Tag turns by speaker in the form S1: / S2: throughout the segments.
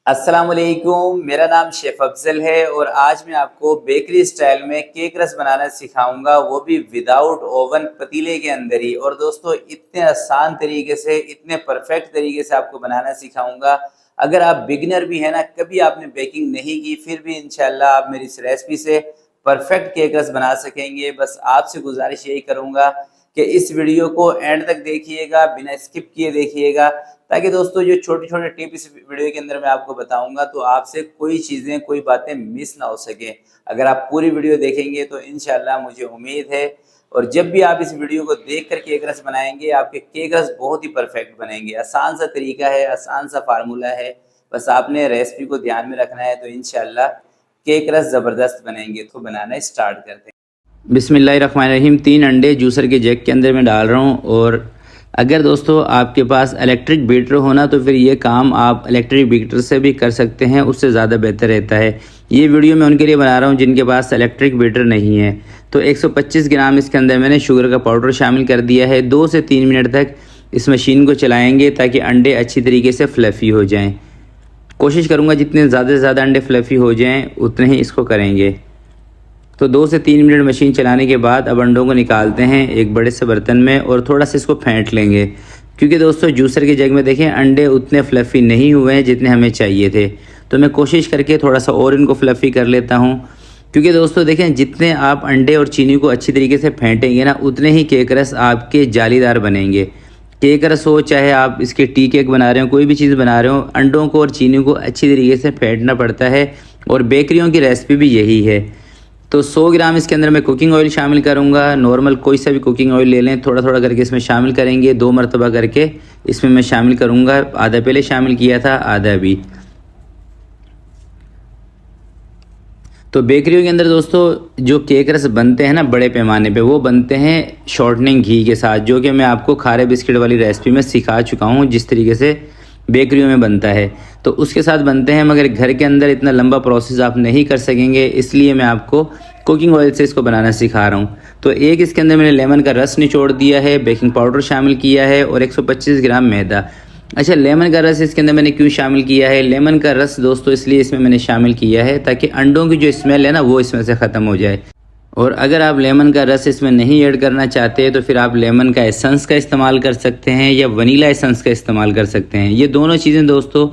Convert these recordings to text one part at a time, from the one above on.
S1: अस्सलाम वालेकुम, मेरा नाम शेफ़ अफ़ज़ल है और आज मैं आपको बेकरी स्टाइल में केक रस बनाना सिखाऊंगा, वो भी विदाउट ओवन पतीले के अंदर ही। और दोस्तों इतने आसान तरीके से, इतने परफेक्ट तरीके से आपको बनाना सिखाऊंगा। अगर आप बिगिनर भी हैं ना, कभी आपने बेकिंग नहीं की, फिर भी इंशाल्लाह आप मेरी इस रेसिपी से परफेक्ट केक रस बना सकेंगे। बस आपसे गुजारिश यही करूँगा कि इस वीडियो को एंड तक देखिएगा, बिना स्किप किए देखिएगा, ताकि दोस्तों जो छोटे-छोटे टिप इस वीडियो के अंदर मैं आपको बताऊँगा तो आपसे कोई चीज़ें, कोई बातें मिस ना हो सकें। अगर आप पूरी वीडियो देखेंगे तो इंशाल्लाह मुझे उम्मीद है, और जब भी आप इस वीडियो को देख कर केक रस बनाएँगे, आपके केक रस बहुत ही परफेक्ट बनेंगे। आसान सा तरीका है, आसान सा फार्मूला है, बस आपने रेसिपी को ध्यान में रखना है तो इंशाल्लाह केक रस ज़बरदस्त बनेंगे। तो बनाना स्टार्ट करते हैं। बिस्मिल्लाहिर्रहमानिर्रहीम। 3 अंडे जूसर के जग के अंदर मैं डाल रहा हूँ। और अगर दोस्तों आपके पास इलेक्ट्रिक बीटर होना तो फिर ये काम आप इलेक्ट्रिक बीटर से भी कर सकते हैं, उससे ज़्यादा बेहतर रहता है। ये वीडियो मैं उनके लिए बना रहा हूँ जिनके पास इलेक्ट्रिक बीटर नहीं है। तो 125 ग्राम इसके अंदर मैंने शुगर का पाउडर शामिल कर दिया है। 2 से 3 मिनट तक इस मशीन को चलाएँगे ताकि अंडे अच्छी तरीके से फ्लफ़ी हो जाएँ। कोशिश करूँगा जितने ज़्यादा से ज़्यादा अंडे फ्लफ़ी हो जाएँ उतने ही इसको करेंगे। तो 2 से 3 मिनट मशीन चलाने के बाद अब अंडों को निकालते हैं एक बड़े से बर्तन में और थोड़ा सा इसको फेंट लेंगे, क्योंकि दोस्तों जूसर के जग में देखें अंडे उतने फ्लफ़ी नहीं हुए हैं जितने हमें चाहिए थे। तो मैं कोशिश करके थोड़ा सा और इनको फ्लफ़ी कर लेता हूँ, क्योंकि दोस्तों देखें जितने आप अंडे और चीनी को अच्छी तरीके से फेंटेंगे ना, उतने ही केक रस आपके जालीदार बनेंगे। केक रस हो चाहे आप इसके टी केक बना रहे हो, कोई भी चीज़ बना रहे हो, अंडों को और चीनी को अच्छी तरीके से फेंटना पड़ता है। और बेकरियों की रेसिपी भी यही है। तो 100 ग्राम इसके अंदर मैं कुकिंग ऑयल शामिल करूंगा। नॉर्मल कोई सा भी कुकिंग ऑयल ले लें, थोड़ा थोड़ा करके इसमें शामिल करेंगे। 2 मरतबा करके इसमें मैं शामिल करूंगा। आधा पहले शामिल किया था, आधा अभी। तो बेकरियों के अंदर दोस्तों जो केक रस बनते हैं ना बड़े पैमाने पे, वो बनते हैं शॉर्टनिंग घी के साथ, जो कि मैं आपको खारे बिस्किट वाली रेसिपी में सिखा चुका हूँ जिस तरीके से बेकरियों में बनता है। तो उसके साथ बनते हैं, मगर घर के अंदर इतना लंबा प्रोसेस आप नहीं कर सकेंगे, इसलिए मैं आपको कुकिंग ऑयल से इसको बनाना सिखा रहा हूँ। तो एक इसके अंदर मैंने लेमन का रस निचोड़ दिया है, बेकिंग पाउडर शामिल किया है और 125 ग्राम मैदा। अच्छा, लेमन का रस इसके अंदर मैंने क्यों शामिल किया है? लेमन का रस दोस्तों इसलिए इसमें मैंने शामिल किया है ताकि अंडों की जो स्मेल है ना वो इसमें से ख़त्म हो जाए। और अगर आप लेमन का रस इसमें नहीं ऐड करना चाहते तो फिर आप लेमन का एसेंस का इस्तेमाल कर सकते हैं या वनीला एसेंस का इस्तेमाल कर सकते हैं। ये दोनों चीज़ें दोस्तों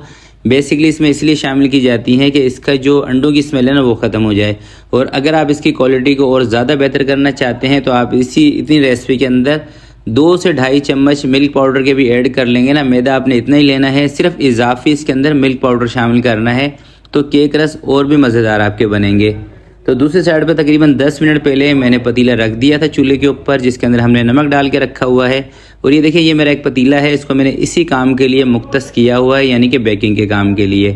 S1: बेसिकली इसमें इसलिए शामिल की जाती हैं कि इसका जो अंडों की स्मेल है ना वो ख़त्म हो जाए। और अगर आप इसकी क्वालिटी को और ज़्यादा बेहतर करना चाहते हैं तो आप इतनी रेसिपी के अंदर 2 से ढाई चम्मच मिल्क पाउडर के भी ऐड कर लेंगे ना। मैदा आपने इतना ही लेना है, सिर्फ इजाफी इसके अंदर मिल्क पाउडर शामिल करना है, तो केक रस और भी मज़ेदार आपके बनेंगे। तो दूसरी साइड पे तकरीबन 10 मिनट पहले मैंने पतीला रख दिया था चूल्हे के ऊपर, जिसके अंदर हमने नमक डाल के रखा हुआ है। और ये देखिए ये मेरा एक पतीला है, इसको मैंने इसी काम के लिए मुख्तस किया हुआ है, यानी कि बेकिंग के काम के लिए।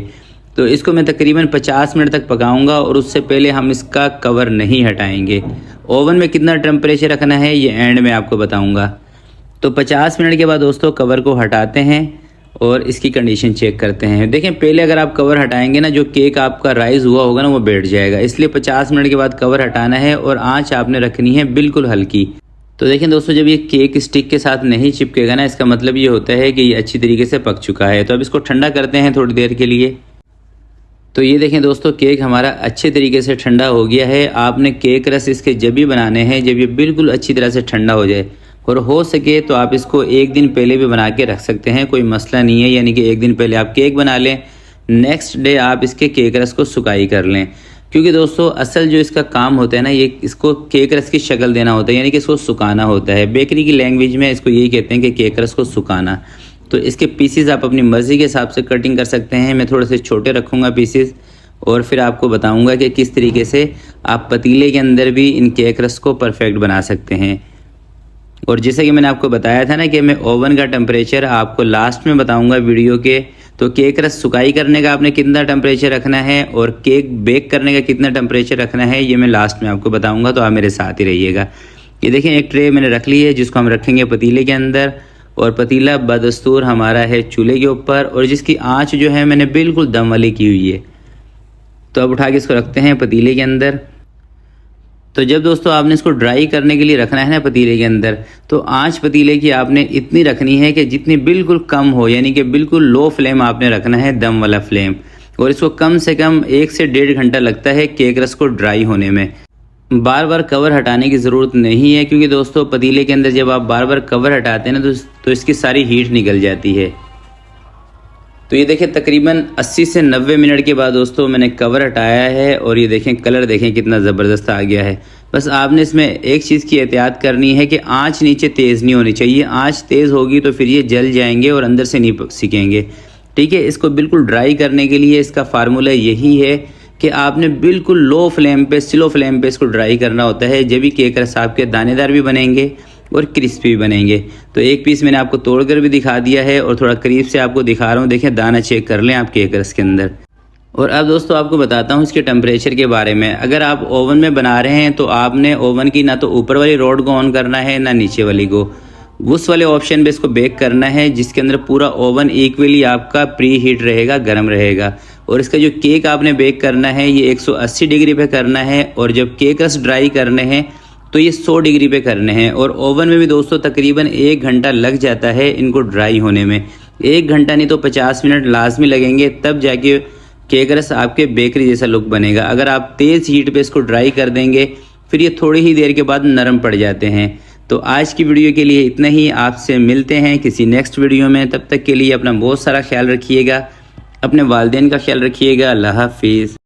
S1: तो इसको मैं तकरीबन 50 मिनट तक पकाऊंगा और उससे पहले हम इसका कवर नहीं हटाएंगे। ओवन में कितना टेम्परेचर रखना है ये एंड में आपको बताऊँगा। तो 50 मिनट के बाद दोस्तों कवर को हटाते हैं और इसकी कंडीशन चेक करते हैं। देखें पहले अगर आप कवर हटाएंगे ना, जो केक आपका राइज़ हुआ होगा ना वो बैठ जाएगा, इसलिए 50 मिनट के बाद कवर हटाना है और आंच आपने रखनी है बिल्कुल हल्की। तो देखें दोस्तों जब ये केक स्टिक के साथ नहीं चिपकेगा ना, इसका मतलब ये होता है कि ये अच्छी तरीके से पक चुका है। तो अब इसको ठंडा करते हैं थोड़ी देर के लिए। तो ये देखें दोस्तों केक हमारा अच्छे तरीके से ठंडा हो गया है। आपने केक रस इसके जब भी बनाने हैं जब ये बिल्कुल अच्छी तरह से ठंडा हो जाए, और हो सके तो आप इसको एक दिन पहले भी बना के रख सकते हैं, कोई मसला नहीं है। यानी कि एक दिन पहले आप केक बना लें, नेक्स्ट डे आप इसके केक रस को सुकाई कर लें, क्योंकि दोस्तों असल जो इसका काम होता है ना, ये इसको केक रस की शक्ल देना होता है, यानी कि इसको सुखाना होता है। बेकरी की लैंग्वेज में इसको यही कहते हैं कि केक रस को सुखाना। तो इसके पीसीज आप अपनी मर्ज़ी के हिसाब से कटिंग कर सकते हैं। मैं थोड़े से छोटे रखूँगा पीसीज, और फिर आपको बताऊँगा कि किस तरीके से आप पतीले के अंदर भी इन केक रस को परफेक्ट बना सकते हैं। और जैसे कि मैंने आपको बताया था ना कि मैं ओवन का टेम्परेचर आपको लास्ट में बताऊंगा वीडियो के। तो केक रस सुकाई करने का आपने कितना टेम्परेचर रखना है और केक बेक करने का कितना टेम्परेचर रखना है ये मैं लास्ट में आपको बताऊंगा, तो आप मेरे साथ ही रहिएगा। ये देखें एक ट्रे मैंने रख ली है जिसको हम रखेंगे पतीले के अंदर, और पतीला बदस्तूर हमारा है चूल्हे के ऊपर, और जिसकी आँच जो है मैंने बिल्कुल दम वाली की हुई है। तो अब उठा के इसको रखते हैं पतीले के अंदर। तो जब दोस्तों आपने इसको ड्राई करने के लिए रखना है ना पतीले के अंदर, तो आंच पतीले की आपने इतनी रखनी है कि जितनी बिल्कुल कम हो, यानी कि बिल्कुल लो फ्लेम आपने रखना है, दम वाला फ्लेम। और इसको कम से कम 1 से 1.5 घंटा लगता है केक रस को ड्राई होने में। बार बार कवर हटाने की ज़रूरत नहीं है, क्योंकि दोस्तों पतीले के अंदर जब आप बार बार कवर हटाते हैं ना तो इसकी सारी हीट निकल जाती है। तो ये देखें तकरीबन 80 से 90 मिनट के बाद दोस्तों मैंने कवर हटाया है और ये देखें कलर देखें कितना ज़बरदस्त आ गया है। बस आपने इसमें एक चीज़ की एहतियात करनी है कि आंच नीचे तेज़ नहीं होनी चाहिए। आंच तेज़ होगी तो फिर ये जल जाएंगे और अंदर से नहीं सिकेंगे। ठीक है, इसको बिल्कुल ड्राई करने के लिए इसका फार्मूला यही है कि आपने बिल्कुल लो फ्लेम पे, स्लो फ्लेम पे इसको ड्राई करना होता है, जब भी केक रस आपके दानेदार भी बनेंगे और क्रिस्पी भी बनेंगे। तो एक पीस मैंने आपको तोड़कर भी दिखा दिया है और थोड़ा करीब से आपको दिखा रहा हूँ। देखें दाना चेक कर लें आप केक रस के अंदर। और अब दोस्तों आपको बताता हूँ इसके टेम्परेचर के बारे में। अगर आप ओवन में बना रहे हैं तो आपने ओवन की ना तो ऊपर वाली रॉड को ऑन करना है ना नीचे वाली को, उस वाले ऑप्शन पे इसको बेक करना है जिसके अंदर पूरा ओवन इक्वली आपका प्री हीट रहेगा, गर्म रहेगा। और इसका जो केक आपने बेक करना है ये 180 डिग्री पे करना है, और जब केक रस ड्राई करने हैं तो ये 100 डिग्री पे करने हैं। और ओवन में भी दोस्तों तकरीबन 1 घंटा लग जाता है इनको ड्राई होने में। 1 घंटा नहीं तो 50 मिनट लाजमी लगेंगे, तब जाके केक रस आपके बेकरी जैसा लुक बनेगा। अगर आप तेज़ हीट पे इसको ड्राई कर देंगे फिर ये थोड़ी ही देर के बाद नरम पड़ जाते हैं। तो आज की वीडियो के लिए इतना ही। आपसे मिलते हैं किसी नेक्स्ट वीडियो में। तब तक के लिए अपना बहुत सारा ख्याल रखिएगा, अपने वालिदैन का ख्याल रखिएगा। अल्लाह हाफिज़।